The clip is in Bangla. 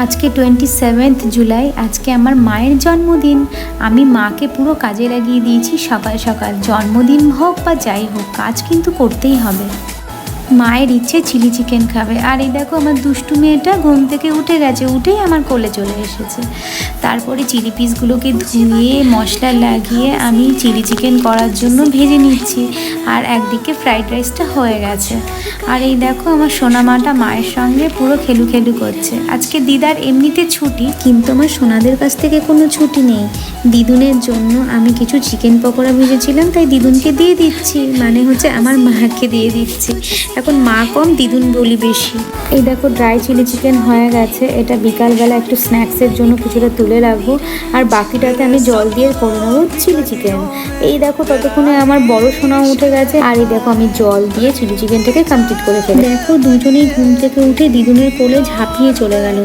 আজকে 27 জুলাই, আজকে আমার মায়ের জন্মদিন। আমি মাকে পুরো কাজে লাগিয়ে দিয়েছি সকাল সকাল। জন্মদিন হোক বা যাই হোক, কাজ কিন্তু করতেই হবে। মায়ের ইচ্ছে চিলি চিকেন খাবে, আর এই দেখো আমার দুষ্টু মেয়েটা ঘুম থেকে উঠে গেছে, উঠেই আমার কোলে চলে এসেছে। তারপরে চিলি পিসগুলোকে ধুয়ে মশলা লাগিয়ে আমি চিলি চিকেন করার জন্য ভেজে নিচ্ছি, আর একদিকে ফ্রাইড রাইসটা হয়ে গেছে। আর এই দেখো আমার সোনা মাটা মায়ের সঙ্গে পুরো খেলু খেলু করছে। আজকে দিদার এমনিতে ছুটি, কিন্তু আমার সোনাদের কাছ থেকে কোনো ছুটি নেই। দিদুনের জন্য আমি কিছু চিকেন পকোড়া ভেজেছিলাম, তাই দিদুনকে দিয়ে দিচ্ছি, মানে হচ্ছে আমার মাকে দিয়ে দিচ্ছি। এখন মা কম, দিদুন বলি বেশি। এই দেখো ড্রাই চিলি চিকেন হয়ে গেছে। এটা বিকালবেলা একটু স্ন্যাক্সের জন্য কিছুটা তুলে রাখবো, আর বাকিটাতে আমি জল দিয়ে করে নেবো চিলি চিকেন। এই দেখো ততক্ষণে আমার বড় সোনাও উঠে গেছে, আর এই দেখো আমি জল দিয়ে চিলি চিকেনটাকে কমপ্লিট করে ফেলি। দেখো দুজনেই ঘুম থেকে উঠে দিদুনের কোলে ঝাঁপিয়ে চলে গেল।